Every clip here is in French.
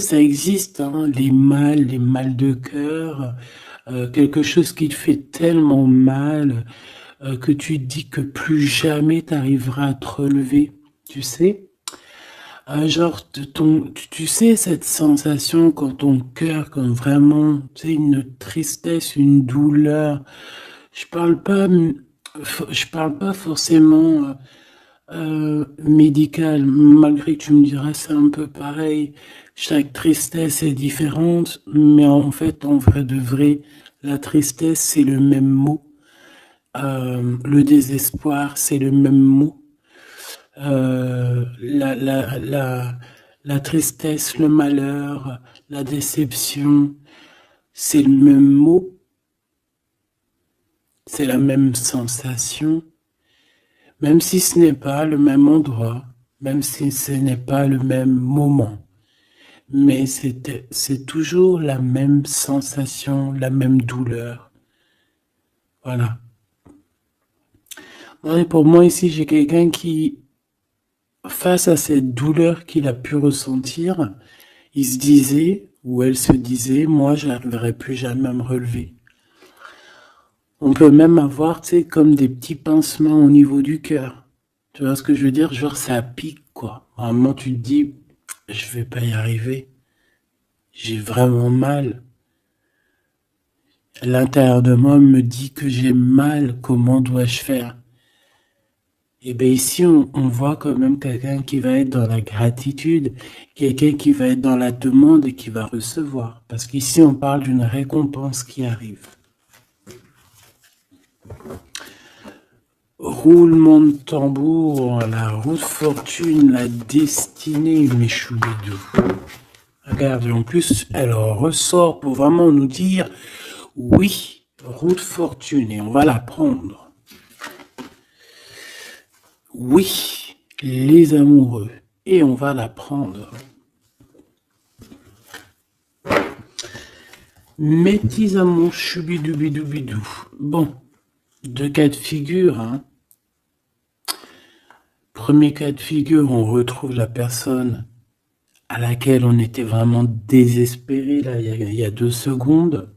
Ça existe, hein, les mal de cœur, quelque chose qui te fait tellement mal que tu te dis que plus jamais tu arriveras à te relever, tu sais? Genre, tu sais, cette sensation quand ton cœur, quand vraiment, tu sais, une tristesse, une douleur. Je parle pas, je parle pas forcément médical, malgré que tu me diras c'est un peu pareil. Chaque tristesse est différente, mais en fait, en vrai de vrai, la tristesse, c'est le même mot. Le désespoir, c'est le même mot. Euh, la, la, la, la tristesse, le malheur, la déception, c'est le même mot, c'est la même sensation, même si ce n'est pas le même endroit, même si ce n'est pas le même moment. Mais c'est toujours la même sensation, la même douleur. Voilà. Ouais, pour moi, ici, j'ai quelqu'un qui, face à cette douleur qu'il a pu ressentir, il se disait, ou elle se disait, moi, je n'arriverai plus jamais à me relever. On peut même avoir, tu sais, comme des petits pincements au niveau du cœur. Tu vois ce que je veux dire? Genre, ça pique, quoi. Vraiment, tu te dis, je vais pas y arriver. J'ai vraiment mal. L'intérieur de moi me dit que j'ai mal. Comment dois-je faire? Et bien ici, on voit quand même quelqu'un qui va être dans la gratitude, quelqu'un qui va être dans la demande et qui va recevoir. Parce qu'ici, on parle d'une récompense qui arrive. Roulement de tambour, la roue de fortune, la destinée, mes choubidous. Regarde, en plus, elle ressort pour vraiment nous dire, oui, roue de fortune, et on va la prendre. Oui, les amoureux, et on va la prendre. Mes petits amours, choubidoubidou. Bon, deux cas de figure, hein. Premier cas de figure, on retrouve la personne à laquelle on était vraiment désespéré, là, il y a 2 secondes.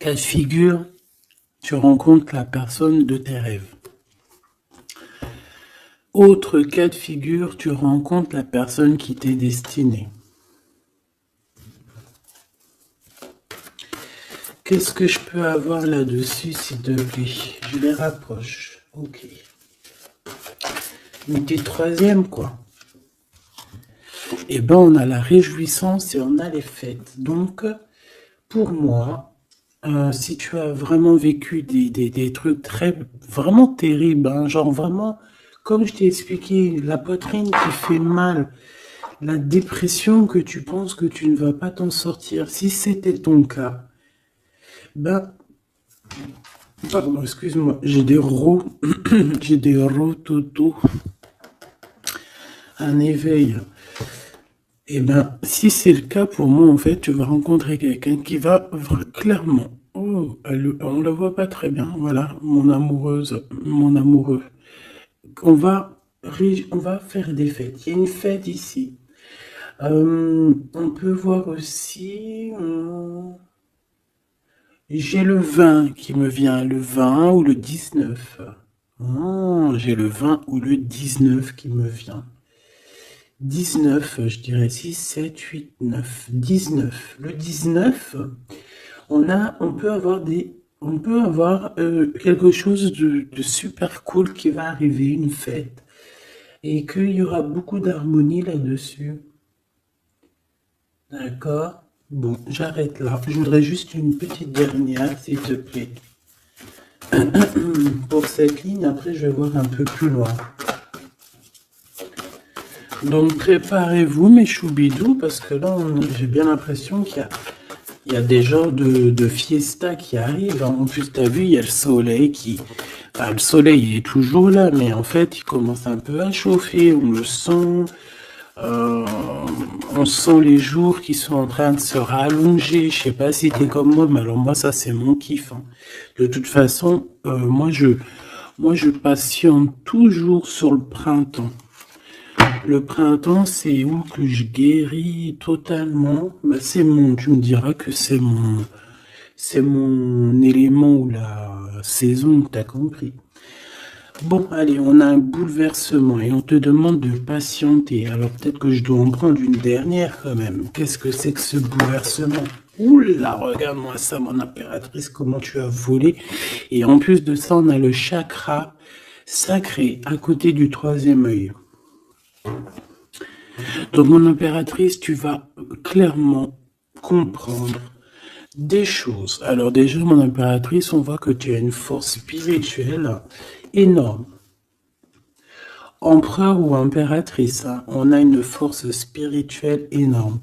Cas de figure, tu rencontres la personne de tes rêves. Autre cas de figure, tu rencontres la personne qui t'est destinée. Qu'est-ce que je peux avoir là-dessus, s'il te plaît? Je les rapproche. Ok. Une petite troisième, quoi. Eh ben, on a la réjouissance et on a les fêtes. Donc, pour moi, si tu as vraiment vécu des trucs vraiment terribles, hein, genre vraiment, comme je t'ai expliqué, la poitrine qui fait mal, la dépression que tu penses que tu ne vas pas t'en sortir, si c'était ton cas, ben, pardon, excuse-moi, j'ai des j'ai des toto, un éveil. Eh ben, si c'est le cas pour moi, en fait, tu vas rencontrer quelqu'un qui va clairement. Oh, on la voit pas très bien. Voilà, mon amoureuse, mon amoureux. On va faire des fêtes. Il y a une fête ici. On peut voir aussi. J'ai le 20 qui me vient, le 20 ou le 19. J'ai le 20 ou le 19 qui me vient. 19, je dirais 6, 7, 8, 9, 19. Le 19, on peut avoir quelque chose de super cool qui va arriver, une fête, et qu'il y aura beaucoup d'harmonie là-dessus. D'accord? Bon, j'arrête là. Je voudrais juste une petite dernière, s'il te plaît. Pour cette ligne, après, je vais voir un peu plus loin. Donc, préparez-vous, mes choubidous, parce que là, j'ai bien l'impression qu'il y a des genres de fiesta qui arrivent. En plus, t'as vu, il y a le soleil qui... Enfin, le soleil, il est toujours là, mais en fait, il commence un peu à chauffer. On le sent. On sent les jours qui sont en train de se rallonger. Je sais pas si t'es comme moi, mais alors moi, ça, c'est mon kiff, hein. De toute façon, Moi, je patiente toujours sur le printemps. Le printemps, c'est où que je guéris totalement. Bah, tu me diras que c'est mon élément ou la saison, t'as compris. Bon, allez, on a un bouleversement et on te demande de patienter. Alors peut-être que je dois en prendre une dernière quand même. Qu'est-ce que c'est que ce bouleversement? Ouh là, regarde-moi ça, mon impératrice, comment tu as volé. Et en plus de ça, on a le chakra sacré à côté du troisième œil. Donc, mon impératrice, tu vas clairement comprendre des choses. Alors déjà, mon impératrice, on voit que tu as une force spirituelle énorme. Empereur ou impératrice, hein, on a une force spirituelle énorme.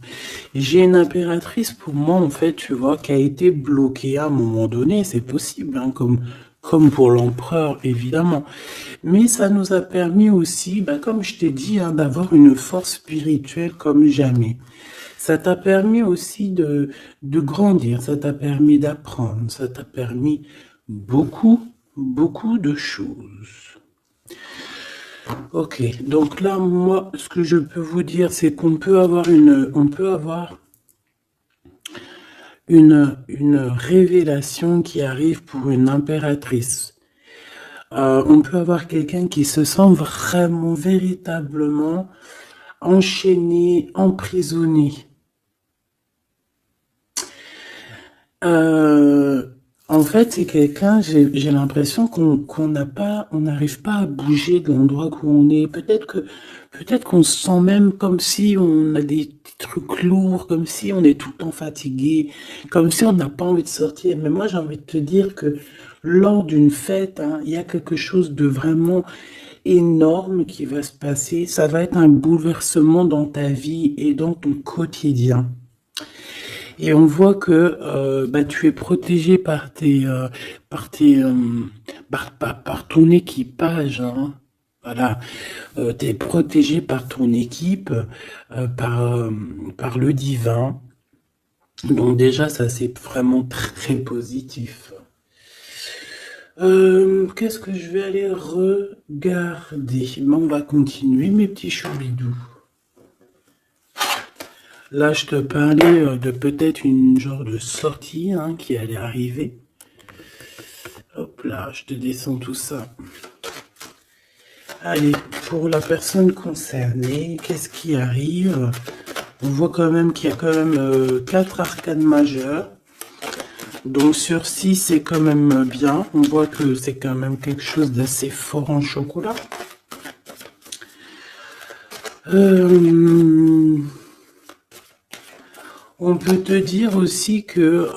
J'ai une impératrice pour moi, en fait, tu vois, qui a été bloquée à un moment donné, c'est possible, hein, comme pour l'empereur, évidemment. Mais ça nous a permis aussi, bah, comme je t'ai dit, hein, d'avoir une force spirituelle comme jamais. Ça t'a permis aussi de grandir, ça t'a permis d'apprendre, ça t'a permis beaucoup, beaucoup de choses. Ok, donc là, moi, ce que je peux vous dire, c'est qu'on peut avoir une révélation qui arrive pour une impératrice. On peut avoir quelqu'un qui se sent vraiment, véritablement enchaîné, emprisonné. En fait, c'est quelqu'un, j'ai l'impression qu'on n'a pas, on n'arrive pas à bouger de l'endroit où on est. Peut-être qu'on se sent même comme si on a des trucs lourds, comme si on est tout le temps fatigué, comme si on n'a pas envie de sortir. Mais moi, j'ai envie de te dire que lors d'une fête, hein, il y a quelque chose de vraiment énorme qui va se passer. Ça va être un bouleversement dans ta vie et dans ton quotidien. Et on voit que bah, tu es protégé par ton équipage, hein. Voilà, tu es protégé par ton équipe, par le divin. Donc déjà, ça c'est vraiment très positif. Qu'est-ce que je vais aller regarder? Ben, on va continuer, mes petits choubidous. Là, je te parlais de peut-être une genre de sortie hein, qui allait arriver. Hop là, je te descends tout ça. Allez, pour la personne concernée, qu'est-ce qui arrive? On voit quand même qu'il y a quand même 4 arcanes majeures. Donc sur 6, c'est quand même bien. On voit que c'est quand même quelque chose d'assez fort en chocolat. On peut te dire aussi que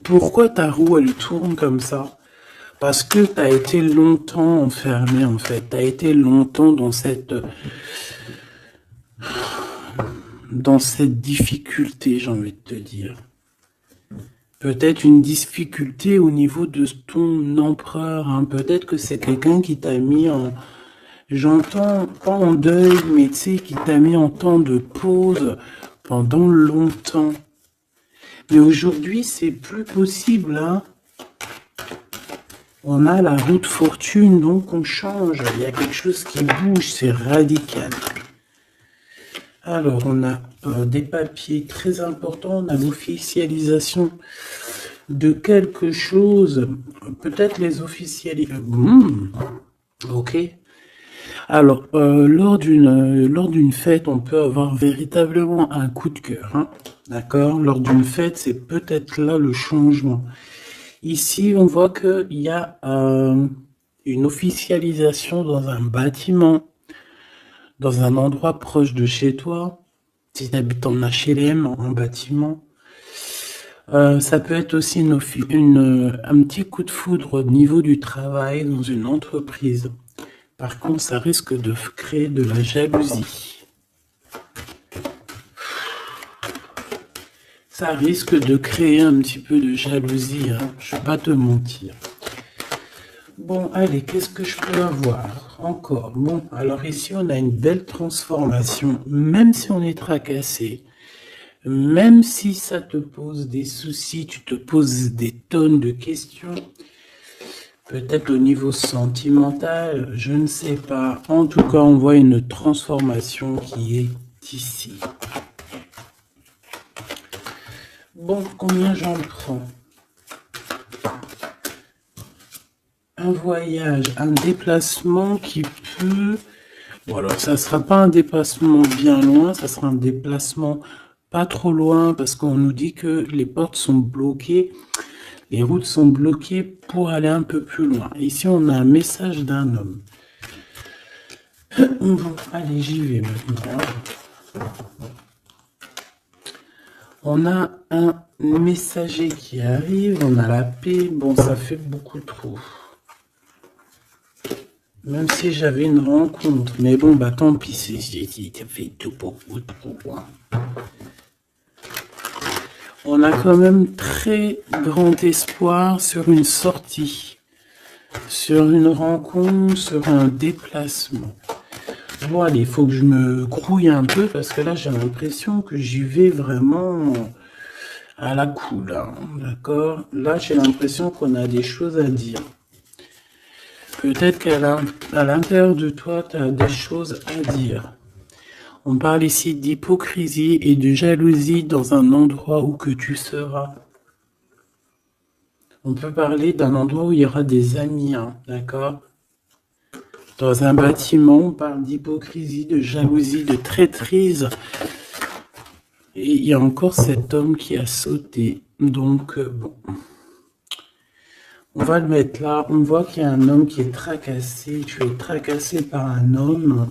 pourquoi ta roue elle tourne comme ça? Parce que tu as été longtemps enfermé en fait. Tu as été longtemps dans cette difficulté, j'ai envie de te dire. Peut-être une difficulté au niveau de ton empereur. Hein. Peut-être que c'est quelqu'un qui t'a mis en... J'entends pas en deuil, mais tu sais, qui t'a mis en temps de pause pendant longtemps. Mais aujourd'hui, c'est plus possible. Hein. On a la roue de fortune, donc on change. Il y a quelque chose qui bouge, c'est radical. Alors, on a des papiers très importants. On a l'officialisation de quelque chose. Peut-être les officialisations. Ok. Alors, lors d'une fête, on peut avoir véritablement un coup de cœur. Hein, d'accord? Lors d'une fête, c'est peut-être là le changement. Ici, on voit qu'il y a une officialisation dans un bâtiment, dans un endroit proche de chez toi. Si tu habites en HLM, en bâtiment. Ça peut être aussi un petit coup de foudre au niveau du travail dans une entreprise. Par contre, ça risque de créer de la jalousie. Ça risque de créer un petit peu de jalousie, hein. Je ne vais pas te mentir. Bon, allez, qu'est-ce que je peux avoir encore? Bon, alors ici, on a une belle transformation, même si on est tracassé, même si ça te pose des soucis, tu te poses des tonnes de questions. Peut-être au niveau sentimental, je ne sais pas. En tout cas, on voit une transformation qui est ici. Bon, combien j'en prends? Un voyage, un déplacement qui peut... Bon, alors, ça ne sera pas un déplacement bien loin, ça sera un déplacement pas trop loin, parce qu'on nous dit que les portes sont bloquées. Les routes sont bloquées pour aller un peu plus loin. Ici, on a un message d'un homme. Bon, allez, j'y vais maintenant. On a un messager qui arrive, on a la paix. Bon, ça fait beaucoup trop. Même si j'avais une rencontre. Mais bon, bah tant pis, ça fait tout beaucoup trop. On a quand même très grand espoir sur une sortie, sur une rencontre, sur un déplacement. Bon, allez, il faut que je me grouille un peu parce que là, j'ai l'impression que j'y vais vraiment à la cool. Hein, d'accord? Là, j'ai l'impression qu'on a des choses à dire. Peut-être qu'à l'intérieur de toi, tu as des choses à dire. On parle ici d'hypocrisie et de jalousie dans un endroit où que tu seras. On peut parler d'un endroit où il y aura des amis, hein, d'accord? Dans un bâtiment, on parle d'hypocrisie, de jalousie, de traîtrise. Et il y a encore cet homme qui a sauté. Donc, bon. On va le mettre là. On voit qu'il y a un homme qui est tracassé. Tu es tracassé par un homme.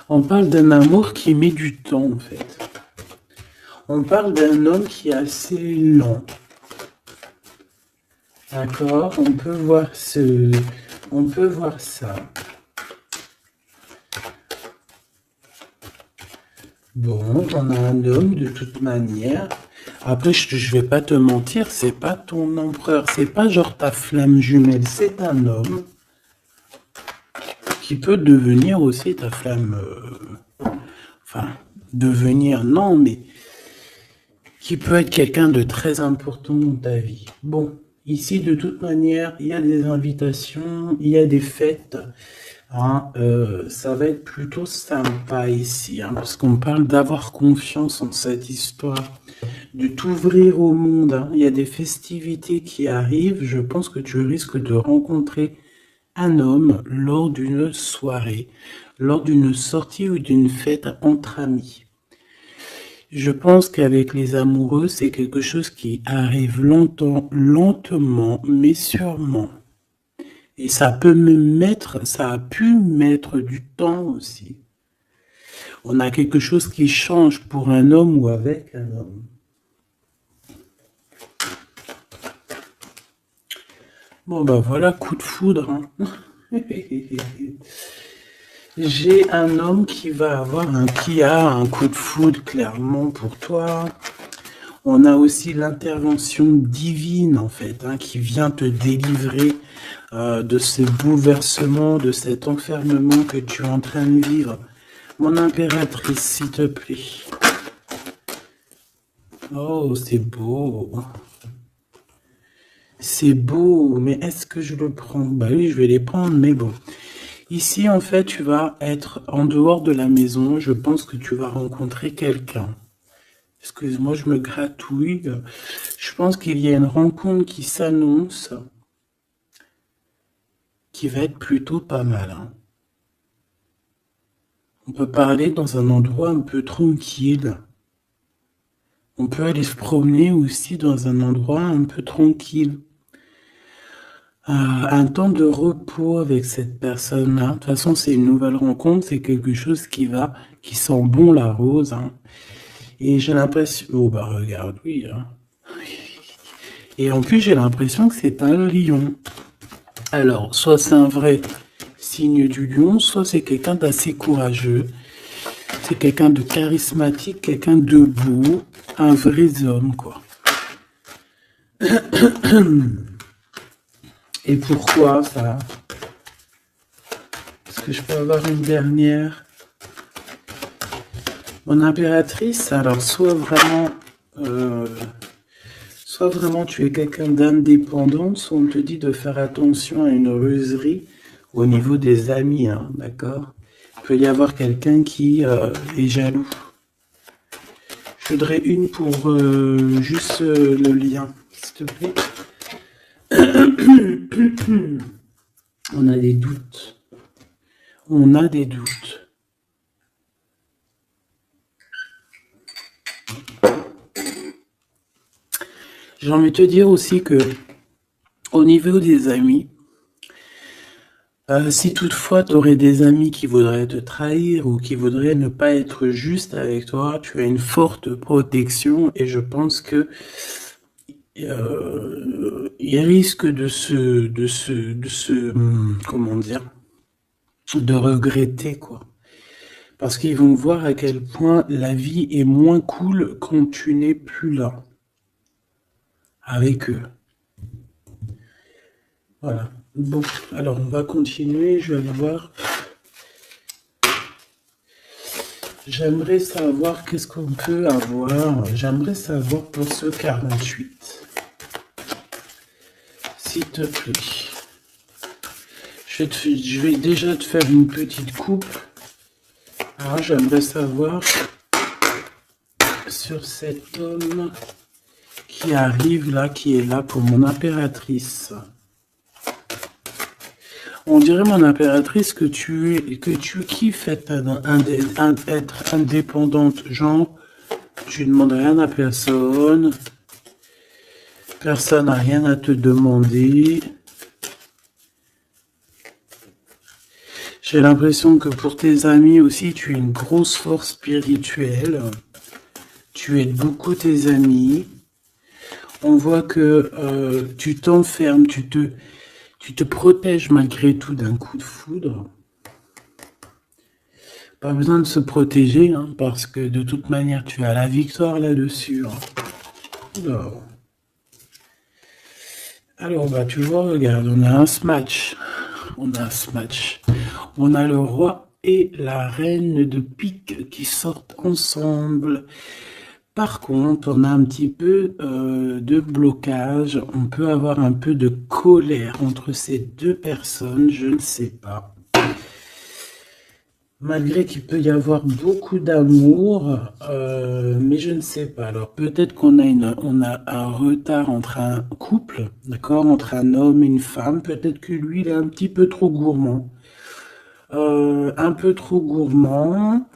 On parle d'un amour qui met du temps, en fait. On parle d'un homme qui est assez lent. D'accord? On peut voir ça. Bon, on a un homme de toute manière. Après, je vais pas te mentir, c'est pas ton empereur, c'est pas genre ta flamme jumelle, c'est un homme qui peut devenir aussi ta flamme. Enfin, devenir, non, mais qui peut être quelqu'un de très important dans ta vie. Bon, ici, de toute manière, il y a des invitations, il y a des fêtes. Hein, ça va être plutôt sympa ici, hein, parce qu'on parle d'avoir confiance en cette histoire, de t'ouvrir au monde. Hein. Il y a des festivités qui arrivent. Je pense que tu risques de rencontrer un homme lors d'une soirée, lors d'une sortie ou d'une fête entre amis. Je pense qu'avec les amoureux, c'est quelque chose qui arrive lentement, mais sûrement. Et ça a pu mettre du temps aussi. On a quelque chose qui change pour un homme ou avec un homme. Bon, ben voilà, coup de foudre. Hein. J'ai un homme qui a un coup de foudre clairement pour toi. On a aussi l'intervention divine, en fait, hein, qui vient te délivrer de ce bouleversement, de cet enfermement que tu es en train de vivre. Mon impératrice, s'il te plaît. Oh, c'est beau. C'est beau, mais est-ce que je le prends? Bah oui, je vais les prendre, mais bon. Ici, en fait, tu vas être en dehors de la maison. Je pense que tu vas rencontrer quelqu'un. Excuse-moi, je me gratouille. Je pense qu'il y a une rencontre qui s'annonce, qui va être plutôt pas mal. Hein. On peut parler dans un endroit un peu tranquille. On peut aller se promener aussi dans un endroit un peu tranquille. Un temps de repos avec cette personne-là. De toute façon, c'est une nouvelle rencontre, c'est quelque chose qui sent bon la rose. Hein. Et j'ai l'impression... Oh bah regarde, oui. Hein. Et en plus, j'ai l'impression que c'est un lion. Alors, soit c'est un vrai signe du lion, soit c'est quelqu'un d'assez courageux. C'est quelqu'un de charismatique, quelqu'un de beau, un vrai homme, quoi. Et pourquoi ça? Est-ce que je peux avoir une dernière? Mon impératrice, alors soit vraiment euh, soit vraiment tu es quelqu'un d'indépendant, soit on te dit de faire attention à une ruserie au niveau des amis, hein, d'accord? Il peut y avoir quelqu'un qui est jaloux. Je voudrais une pour juste le lien, s'il te plaît. On a des doutes. On a des doutes. J'ai envie de te dire aussi que au niveau des amis, si toutefois tu aurais des amis qui voudraient te trahir ou qui voudraient ne pas être juste avec toi, tu as une forte protection et je pense que il risque comment dire, de regretter quoi. Parce qu'ils vont voir à quel point la vie est moins cool quand tu n'es plus là avec eux. Voilà. Bon, alors on va continuer, je vais aller voir. J'aimerais savoir qu'est-ce qu'on peut avoir. J'aimerais savoir pour ce 48. S'il te plaît. Je vais déjà te faire une petite coupe. Alors j'aimerais savoir sur cet homme qui arrive là, qui est là pour mon impératrice. On dirait, mon impératrice, que tu kiffes être indépendante. Genre, tu ne demandes rien à personne. Personne n'a rien à te demander. J'ai l'impression que pour tes amis aussi, tu es une grosse force spirituelle. Tu aides beaucoup tes amis. On voit que tu t'enfermes, tu te protèges malgré tout d'un coup de foudre. Pas besoin de se protéger, hein, parce que de toute manière, tu as la victoire là-dessus. Hein. Alors, bah, tu vois, regarde, on a un smash. On a un smash. On a le roi et la reine de pique qui sortent ensemble. Par contre, on a un petit peu de blocage. On peut avoir un peu de colère entre ces deux personnes, je ne sais pas. Malgré qu'il peut y avoir beaucoup d'amour, mais je ne sais pas. Alors peut-être qu'on a un retard entre un couple, d'accord, entre un homme et une femme. Peut-être que lui, il est un petit peu trop gourmand. Un peu trop gourmand.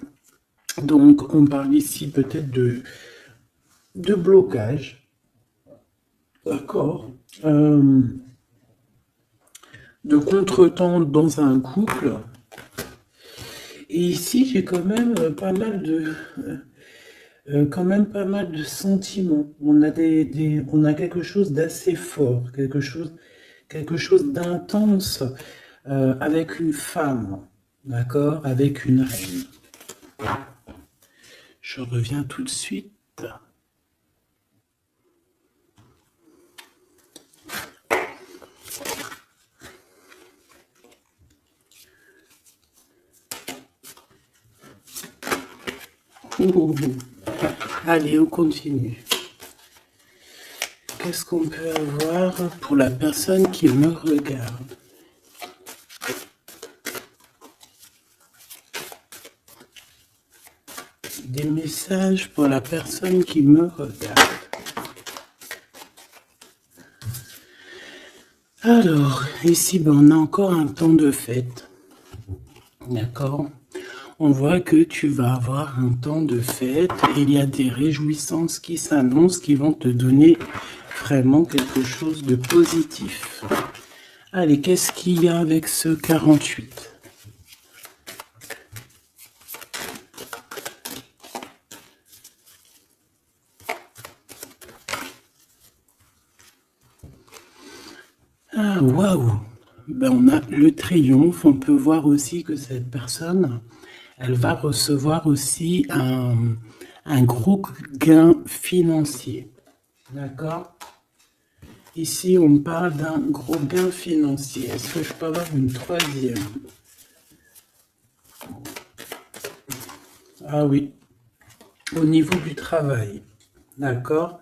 Donc on parle ici peut-être de blocage. D'accord. De contretemps dans un couple. Et ici, j'ai quand même pas mal de sentiments. On a on a quelque chose d'assez fort, quelque chose d'intense avec une femme, d'accord, avec une reine. Je reviens tout de suite. Allez, on continue. Qu'est-ce qu'on peut avoir pour la personne qui me regarde? Des messages pour la personne qui me regarde. Alors, ici, ben, on a encore un temps de fête. D'accord? On voit que tu vas avoir un temps de fête et il y a des réjouissances qui s'annoncent qui vont te donner vraiment quelque chose de positif. Allez, qu'est-ce qu'il y a avec ce 48? Ah, waouh! Ben, on a le triomphe. On peut voir aussi que cette personne, elle va recevoir aussi un gros gain financier. D'accord? Ici, on parle d'un gros gain financier. Est-ce que je peux avoir une troisième? Ah oui, au niveau du travail. D'accord?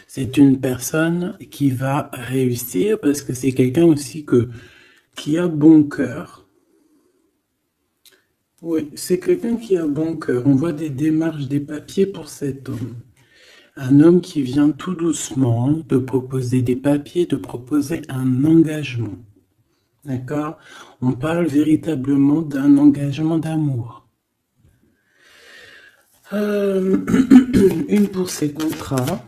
C'est une personne qui va réussir parce que c'est quelqu'un aussi qui a bon cœur. Oui, c'est quelqu'un qui a bon cœur. On voit des démarches, des papiers pour cet homme. Un homme qui vient tout doucement de proposer des papiers, de proposer un engagement. D'accord? On parle véritablement d'un engagement d'amour. Une pour ses contrats.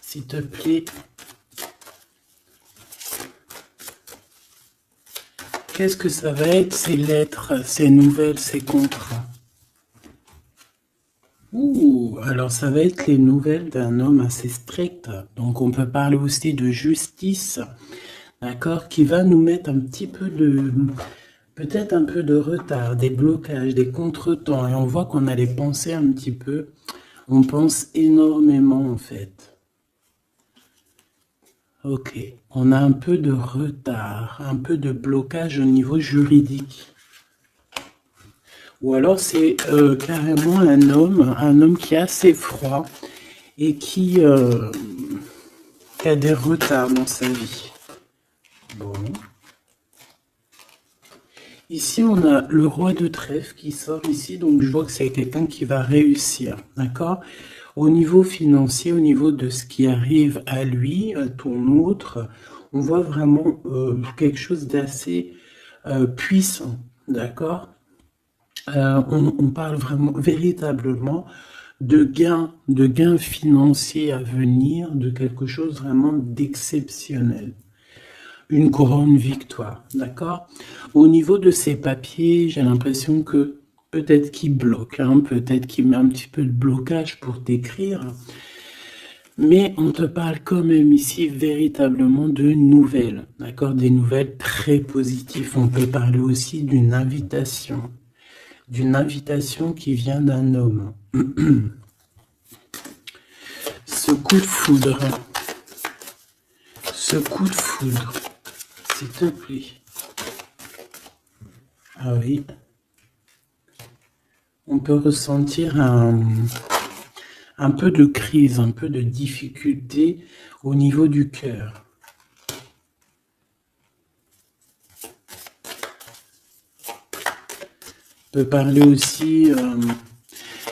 S'il te plaît. Qu'est-ce que ça va être, ces lettres, ces nouvelles, ces contrats? Ouh, alors ça va être les nouvelles d'un homme assez strict. Donc on peut parler aussi de justice, d'accord, qui va nous mettre un petit peu peut-être un peu de retard, des blocages, des contretemps. Et on voit qu'on a les pensées un petit peu. On pense énormément en fait. Ok, on a un peu de retard, un peu de blocage au niveau juridique. Ou alors c'est carrément un homme qui est assez froid et qui a des retards dans sa vie. Bon. Ici, on a le roi de trèfle qui sort ici, donc je vois que c'est quelqu'un qui va réussir, d'accord? Au niveau financier, au niveau de ce qui arrive à lui, à ton autre, on voit vraiment quelque chose d'assez puissant, d'accord? On parle vraiment, véritablement de gains financiers à venir, de quelque chose vraiment d'exceptionnel. Une grande victoire, d'accord? Au niveau de ces papiers, j'ai l'impression que peut-être qu'il bloque, hein, peut-être qu'il met un petit peu de blocage pour t'écrire, mais on te parle quand même ici véritablement de nouvelles, d'accord? Des nouvelles très positives. On peut parler aussi d'une invitation qui vient d'un homme. Ce coup de foudre, s'il te plaît. Ah oui. On peut ressentir un peu de crise, un peu de difficulté au niveau du cœur. On peut parler aussi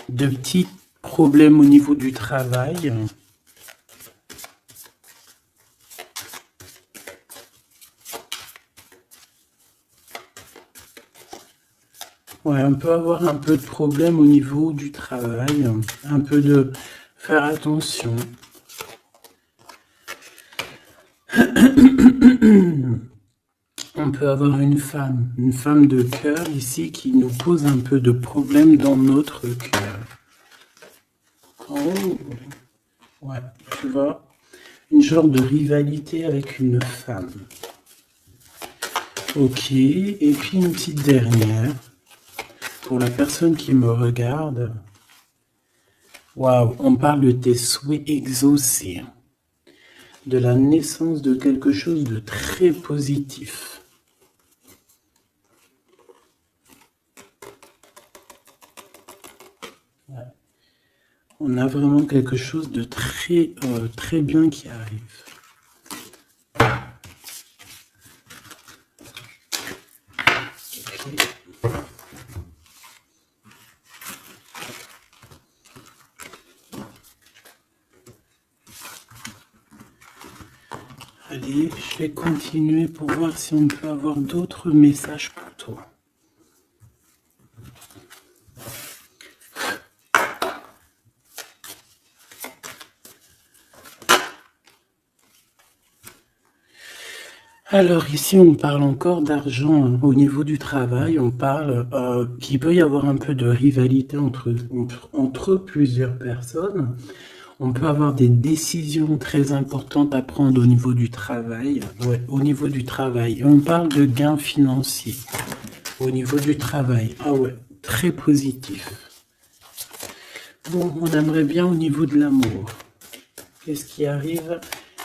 de petits problèmes au niveau du travail. Ouais, on peut avoir un peu de problème au niveau du travail, un peu de faire attention. On peut avoir une femme de cœur ici qui nous pose un peu de problème dans notre cœur. Oh, ouais, tu vois, une genre de rivalité avec une femme. Ok, et puis une petite dernière. Pour la personne qui me regarde, waouh, on parle de tes souhaits exaucés, de la naissance de quelque chose de très positif. Ouais. On a vraiment quelque chose de très, très bien qui arrive. Allez, je vais continuer pour voir si on peut avoir d'autres messages pour toi. Alors ici, on parle encore d'argent hein. Au niveau du travail. On parle qu'il peut y avoir un peu de rivalité entre plusieurs personnes. On peut avoir des décisions très importantes à prendre au niveau du travail. Ouais, au niveau du travail. Et on parle de gains financiers au niveau du travail. Ah ouais, très positif. Bon, on aimerait bien au niveau de l'amour. Qu'est-ce qui arrive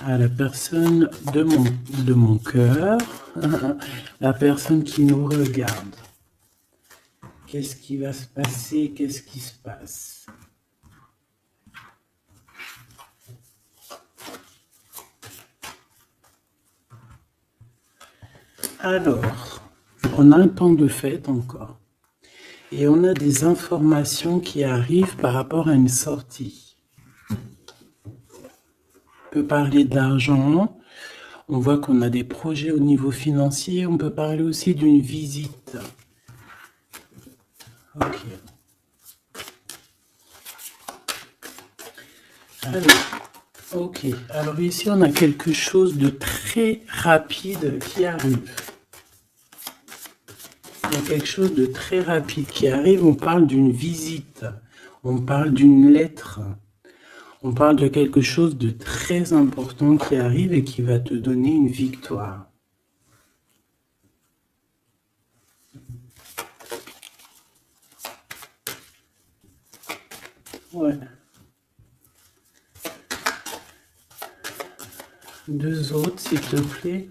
à la personne de mon cœur, la personne qui nous regarde? Qu'est-ce qui va se passer? Qu'est-ce qui se passe? Alors, on a un temps de fête encore. Et on a des informations qui arrivent par rapport à une sortie. On peut parler de l'argent. On voit qu'on a des projets au niveau financier. On peut parler aussi d'une visite. Ok. Alors ici, on a quelque chose de très rapide qui arrive. Il y a quelque chose de très rapide qui arrive. On parle d'une visite. On parle d'une lettre. On parle de quelque chose de très important qui arrive et qui va te donner une victoire. Ouais. Deux autres, s'il te plaît.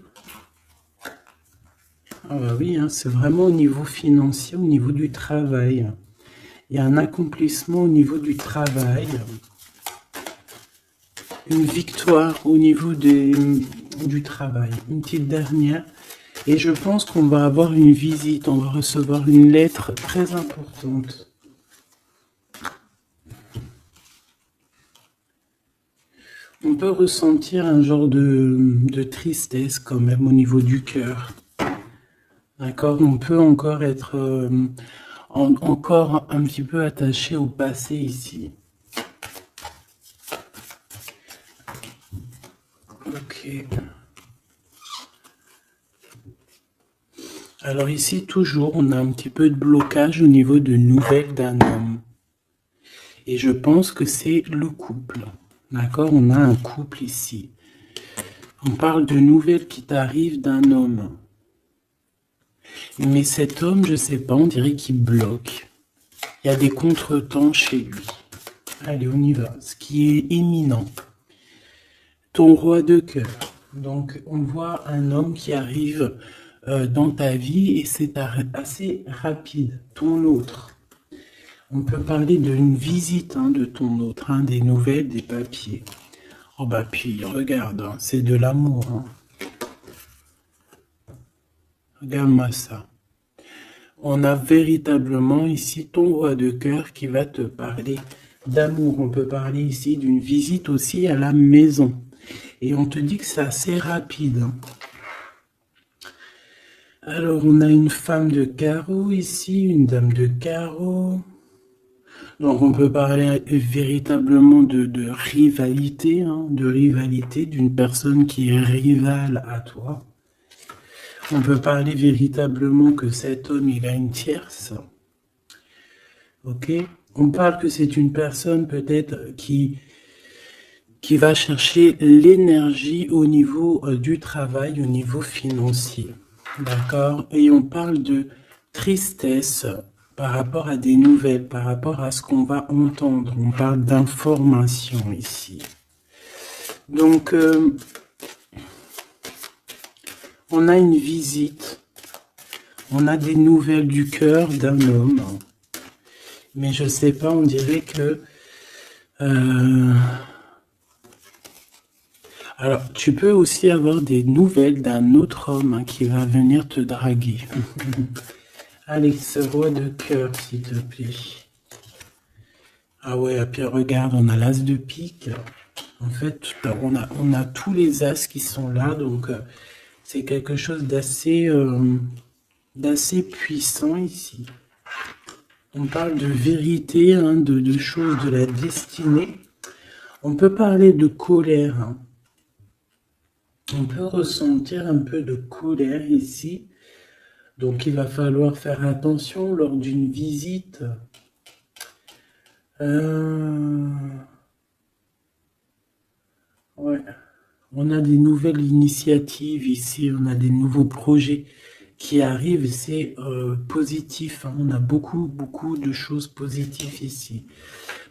Ah bah oui, hein, c'est vraiment au niveau financier, au niveau du travail. Il y a un accomplissement au niveau du travail. Une victoire au niveau du travail. Une petite dernière. Et je pense qu'on va avoir une visite. On va recevoir une lettre très importante. On peut ressentir un genre de tristesse quand même au niveau du cœur. D'accord? On peut encore être encore un petit peu attaché au passé ici. Ok. Alors ici, toujours, on a un petit peu de blocage au niveau de nouvelles d'un homme. Et je pense que c'est le couple. D'accord? On a un couple ici. On parle de nouvelles qui t'arrivent d'un homme. Mais cet homme, je sais pas, on dirait qu'il bloque. Il y a des contretemps chez lui. Allez, on y va. Ce qui est imminent. Ton roi de cœur. Donc, on voit un homme qui arrive dans ta vie et c'est assez rapide. Ton autre. On peut parler d'une visite de ton autre, des nouvelles, des papiers. Oh bah puis, regarde, c'est de l'amour. Regarde-moi ça. On a véritablement ici ton roi de cœur qui va te parler d'amour. On peut parler ici d'une visite aussi à la maison. Et on te dit que c'est assez rapide. Alors, on a une femme de carreau ici, une dame de carreau. Donc, on peut parler véritablement de rivalité, d'une personne qui est rivale à toi. On peut parler véritablement que cet homme, il a une tierce. Ok? On parle que c'est une personne peut-être qui va chercher l'énergie au niveau du travail, au niveau financier. D'accord? Et on parle de tristesse par rapport à des nouvelles, par rapport à ce qu'on va entendre. On parle d'information ici. Donc, on a une visite. On a des nouvelles du cœur d'un homme. Mais je sais pas, on dirait que... Alors, tu peux aussi avoir des nouvelles d'un autre homme qui va venir te draguer. Allez, ce roi de cœur, s'il te plaît. Ah ouais, et puis regarde, on a l'as de pique. En fait, on a tous les as qui sont là, donc c'est quelque chose d'assez puissant ici. On parle de vérité, de choses de la destinée. On peut parler de colère. On peut ressentir un peu de colère ici. Donc il va falloir faire attention lors d'une visite. Ouais. On a des nouvelles initiatives ici, on a des nouveaux projets qui arrivent, c'est positif. On a beaucoup de choses positives ici.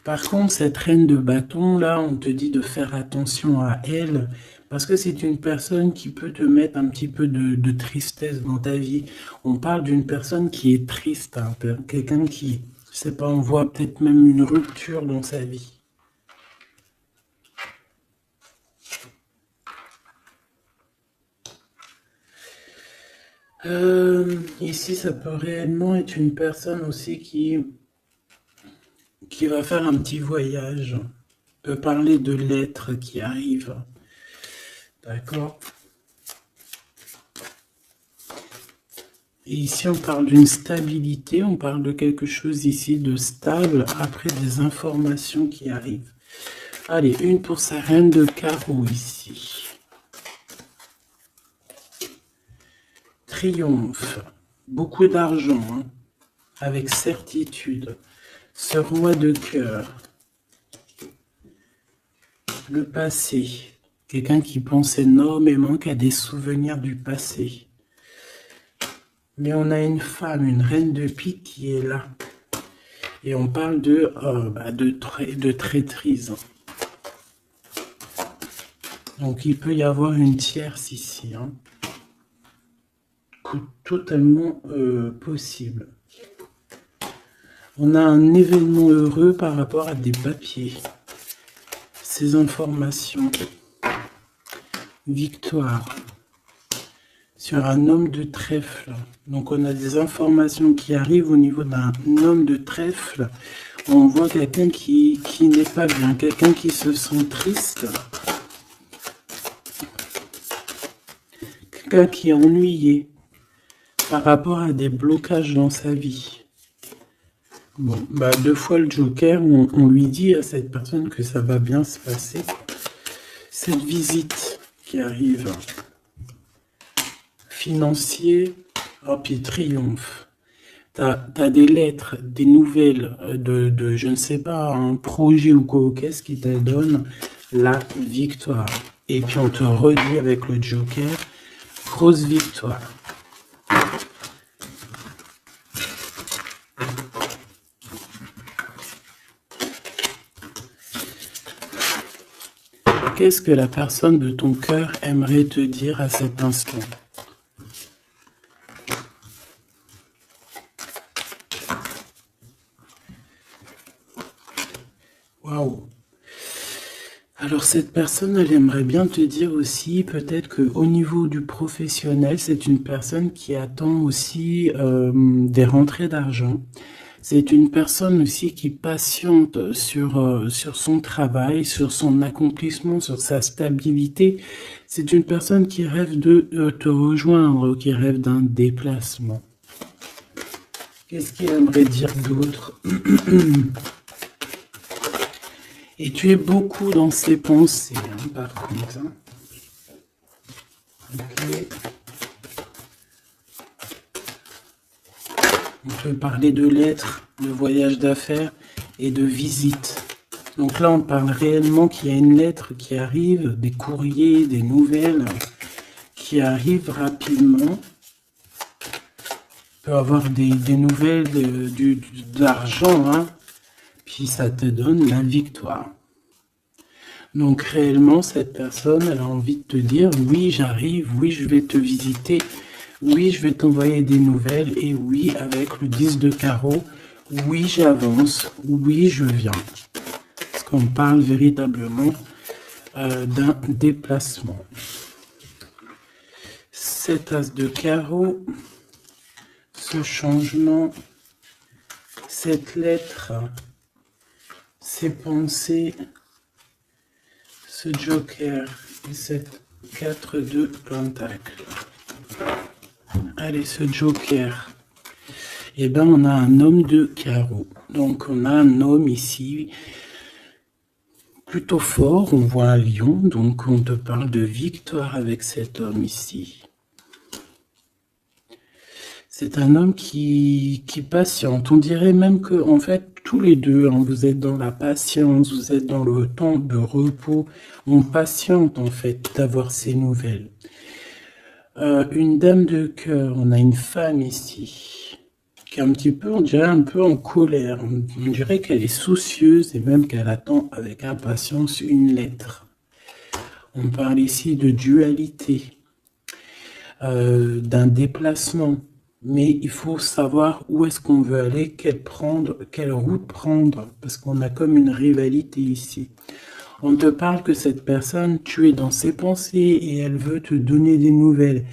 Par contre, cette reine de bâton, là, on te dit de faire attention à elle, parce que c'est une personne qui peut te mettre un petit peu de tristesse dans ta vie. On parle d'une personne qui est triste, quelqu'un qui, je sais pas, on voit peut-être même une rupture dans sa vie. Ici, ça peut réellement être une personne aussi qui va faire un petit voyage. On peut parler de lettres qui arrivent. D'accord? Et ici, on parle d'une stabilité, on parle de quelque chose ici de stable après des informations qui arrivent. Allez, une pour sa reine de carreau ici. Triomphe, beaucoup d'argent, hein, avec certitude. Ce roi de cœur, le passé, quelqu'un qui pense énormément, qui a des souvenirs du passé. Mais on a une femme, une reine de pique qui est là. Et on parle de traîtrise. Donc il peut y avoir une tierce ici. Hein. Totalement possible. On a un événement heureux par rapport à des papiers. Ces informations. Victoire. Sur un homme de trèfle. Donc on a des informations qui arrivent au niveau d'un homme de trèfle. On voit quelqu'un qui n'est pas bien, quelqu'un qui se sent triste. Quelqu'un qui est ennuyé par rapport à des blocages dans sa vie. Bon, bah 2 fois le Joker, on lui dit à cette personne que ça va bien se passer. Cette visite qui arrive. Financier, oh puis triomphe. T'as des lettres, des nouvelles de je ne sais pas, un projet ou quoi, qu'est-ce qui te donne la victoire. Et puis on te redit avec le Joker, grosse victoire. Qu'est-ce que la personne de ton cœur aimerait te dire à cet instant? Waouh! Alors cette personne, elle aimerait bien te dire aussi, peut-être qu'au niveau du professionnel, c'est une personne qui attend aussi des rentrées d'argent. C'est une personne aussi qui patiente sur son travail, sur son accomplissement, sur sa stabilité. C'est une personne qui rêve de te rejoindre, qui rêve d'un déplacement. Qu'est-ce qu'il aimerait dire d'autre? Et tu es beaucoup dans ses pensées, hein, par contre. Hein. Okay. On peut parler de lettres, de voyage d'affaires et de visites. Donc là, on parle réellement qu'il y a une lettre qui arrive, des courriers, des nouvelles qui arrivent rapidement. On peut avoir des nouvelles d'argent, hein, puis ça te donne la victoire. Donc réellement, cette personne, elle a envie de te dire, oui, j'arrive, oui, je vais te visiter, oui, je vais t'envoyer des nouvelles, et oui, avec le 10 de carreau, oui, j'avance, oui, je viens. Parce qu'on parle véritablement d'un déplacement. 7 as de carreau, ce changement, cette lettre, ces pensées, ce Joker et cette 4 de Pentacle. Allez, ce Joker. Eh bien, on a un homme de carreau. Donc, on a un homme ici plutôt fort. On voit un lion. Donc, on te parle de victoire avec cet homme ici. C'est un homme qui patiente. On dirait même que, en fait, tous les deux, hein, vous êtes dans la patience, vous êtes dans le temps de repos. On patiente, en fait, d'avoir ces nouvelles. Une dame de cœur, on a une femme ici, qui est un petit peu, on dirait un peu en colère. On dirait qu'elle est soucieuse et même qu'elle attend avec impatience une lettre. On parle ici de dualité, d'un déplacement. Mais il faut savoir où est-ce qu'on veut aller, quelle route prendre, parce qu'on a comme une rivalité ici. On te parle que cette personne, tu es dans ses pensées et elle veut te donner des nouvelles.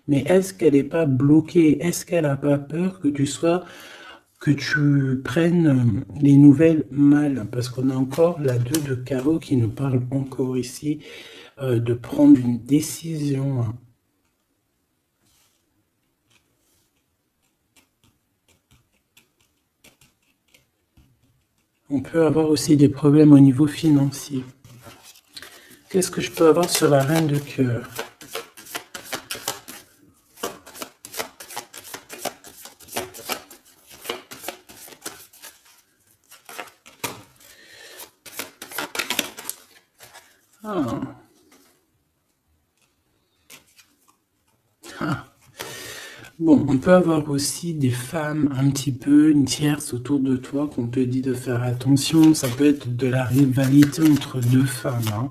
Mais est-ce qu'elle n'est pas bloquée? Est-ce qu'elle n'a pas peur que tu prennes les nouvelles mal? Parce qu'on a encore la 2 de carreau qui nous parle encore ici de prendre une décision. On peut avoir aussi des problèmes au niveau financier. Qu'est-ce que je peux avoir sur la reine de cœur? Ah. Ah. Bon, on peut avoir aussi des femmes un petit peu, une tierce autour de toi qu'on te dit de faire attention. Ça peut être de la rivalité entre deux femmes. Hein.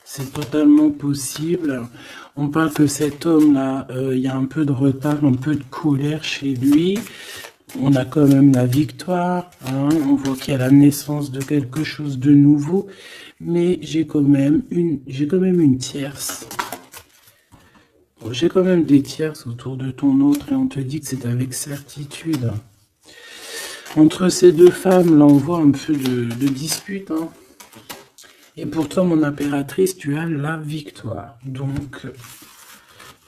C'est totalement possible. On parle que cet homme-là, il y a un peu de retard, un peu de colère chez lui. On a quand même la victoire. Hein. On voit qu'il y a la naissance de quelque chose de nouveau. Mais j'ai quand même une tierce. J'ai quand même des tierces autour de ton autre et on te dit que c'est avec certitude. Entre ces deux femmes, là, on voit un peu de dispute. Hein. Et pourtant, mon impératrice, tu as la victoire. Donc,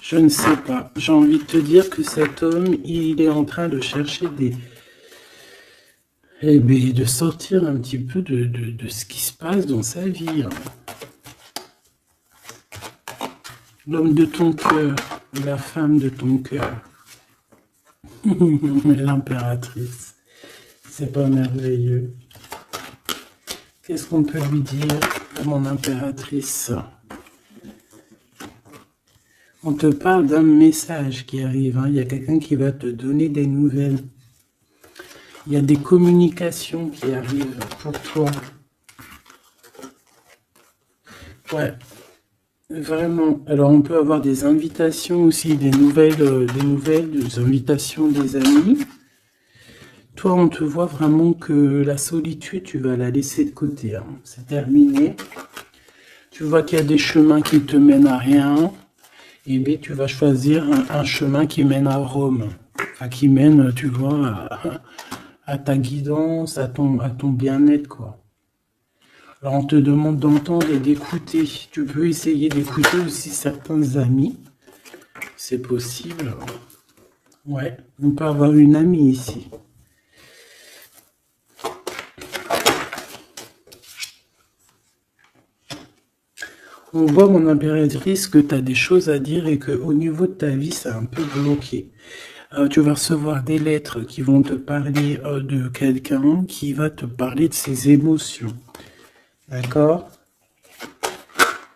je ne sais pas. J'ai envie de te dire que cet homme, il est en train de chercher de sortir un petit peu de ce qui se passe dans sa vie. Hein. L'homme de ton cœur, la femme de ton cœur. L'impératrice. C'est pas merveilleux. Qu'est-ce qu'on peut lui dire à mon impératrice? On te parle d'un message qui arrive. Hein. Il y a quelqu'un qui va te donner des nouvelles. Il y a des communications qui arrivent pour toi. Ouais. Vraiment. Alors, on peut avoir des invitations aussi, des nouvelles, des invitations des amis. Toi, on te voit vraiment que la solitude, tu vas la laisser de côté. Hein. C'est terminé. Tu vois qu'il y a des chemins qui te mènent à rien. Et bien, tu vas choisir un chemin qui mène à Rome. Enfin, qui mène, tu vois, à ta guidance, à ton bien-être, quoi. Alors, on te demande d'entendre et d'écouter. Tu peux essayer d'écouter aussi certains amis. C'est possible. Ouais, on peut avoir une amie ici. On voit, mon impératrice, que tu as des choses à dire et qu'au niveau de ta vie, c'est un peu bloqué. Tu vas recevoir des lettres qui vont te parler de quelqu'un qui va te parler de ses émotions. D'accord?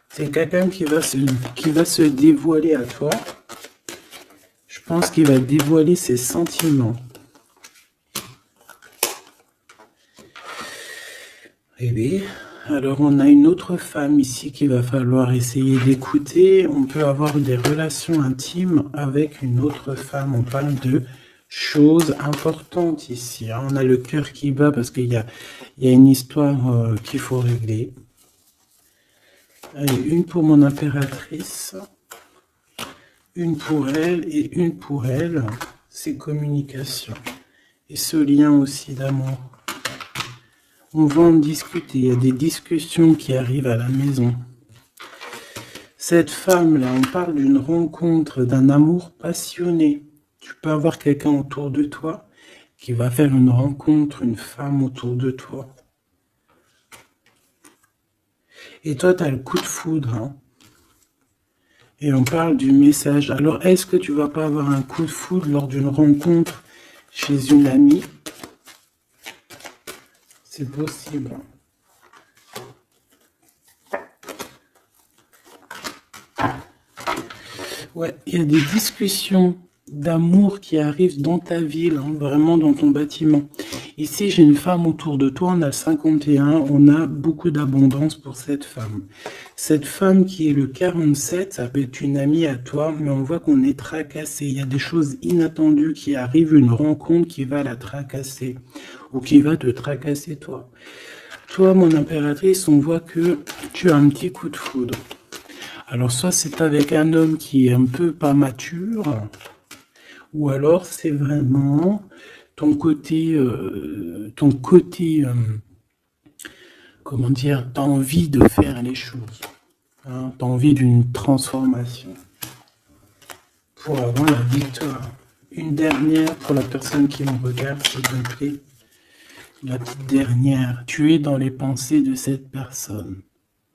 C'est quelqu'un qui va se dévoiler à toi. Je pense qu'il va dévoiler ses sentiments. Eh bien, alors on a une autre femme ici qu'il va falloir essayer d'écouter. On peut avoir des relations intimes avec une autre femme. On parle de choses importantes ici. Hein. On a le cœur qui bat parce qu'il y a une histoire qu'il faut régler. Allez, une pour mon impératrice, une pour elle et une pour elle. C'est communication. Et ce lien aussi d'amour. On va en discuter, il y a des discussions qui arrivent à la maison. Cette femme-là, on parle d'une rencontre, d'un amour passionné. Tu peux avoir quelqu'un autour de toi qui va faire une rencontre, une femme autour de toi. Et toi, tu as le coup de foudre. Hein. Et on parle du message. Alors, est-ce que tu vas pas avoir un coup de foudre lors d'une rencontre chez une amie? C'est possible. Ouais, il y a des discussions d'amour qui arrivent dans ta ville, hein, vraiment dans ton bâtiment. Ici, j'ai une femme autour de toi, on a le 51, on a beaucoup d'abondance pour cette femme. Cette femme qui est le 47, ça peut être une amie à toi, mais on voit qu'on est tracassé. Il y a des choses inattendues qui arrivent, une rencontre qui va la tracasser, ou qui va te tracasser toi. Toi, mon impératrice, on voit que tu as un petit coup de foudre. Alors, soit c'est avec un homme qui est un peu pas mature, ou alors c'est vraiment ton côté, comment dire, t'as envie de faire les choses. Hein, t'as envie d'une transformation pour avoir la victoire. Une dernière pour la personne qui me regarde, s'il te plaît. La petite dernière. Tu es dans les pensées de cette personne.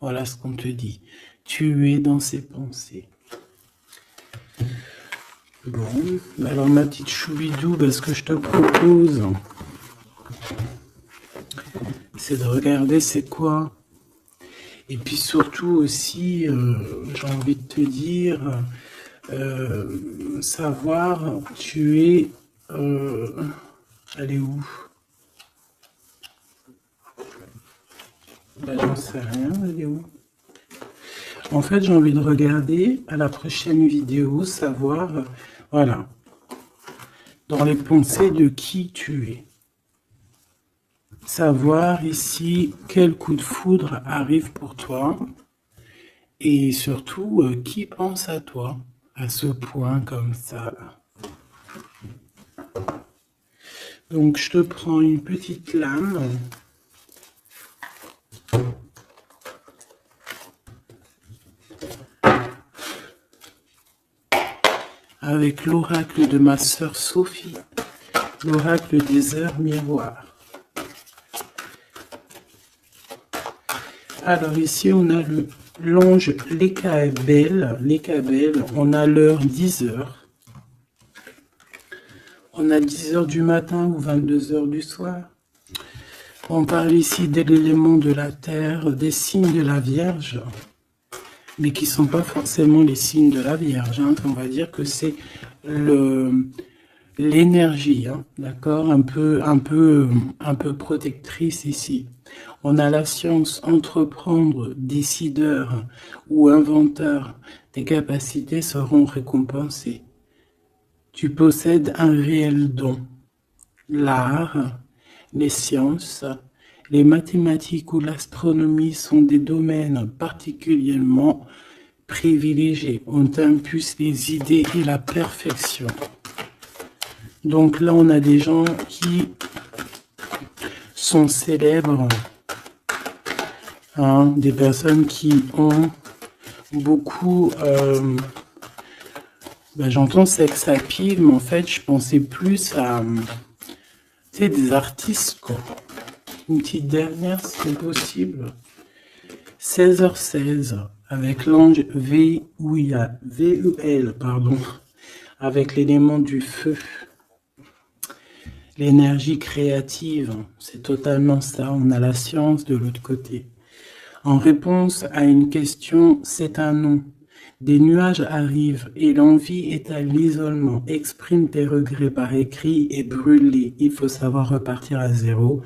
Voilà ce qu'on te dit. Tu es dans ses pensées. Bon, alors ma petite choubidou, ce que je te propose, c'est de regarder c'est quoi. Et puis surtout aussi, j'ai envie de te dire, savoir, tu es... elle est où? J'en sais rien, elle est où? En fait, j'ai envie de regarder à la prochaine vidéo, savoir, voilà, dans les pensées de qui tu es. Savoir ici quel coup de foudre arrive pour toi et surtout qui pense à toi à ce point comme ça. Donc je te prends une petite lame. Avec l'oracle de ma sœur Sophie, l'oracle des heures miroirs. Alors ici, on a l'ange Lécaël, on a l'heure 10 heures. On a 10 heures du matin ou 22 heures du soir. On parle ici de l'élément de la terre, des signes de la Vierge, mais qui ne sont pas forcément les signes de la Vierge. Hein. On va dire que c'est l'énergie, hein, d'accord, un peu protectrice ici. On a la science, entreprendre, décideur ou inventeur, tes capacités seront récompensées. Tu possèdes un réel don. L'art, les sciences, les mathématiques ou l'astronomie sont des domaines particulièrement privilégiés. On t'impulse les idées et la perfection. Donc là, on a des gens qui sont célèbres, hein, des personnes qui ont beaucoup... j'entends sex appeal, mais en fait, je pensais plus à... tu sais, des artistes, quoi. Une petite dernière, si c'est possible. 16h16, avec l'ange VUL, pardon, avec l'élément du feu. L'énergie créative, c'est totalement ça. On a la science de l'autre côté. En réponse à une question, c'est un non. Des nuages arrivent et l'envie est à l'isolement. Exprime tes regrets par écrit et brûle-les. Il faut savoir repartir à zéro.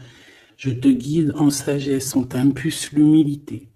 Je te guide en sagesse, on t'impulse l'humilité.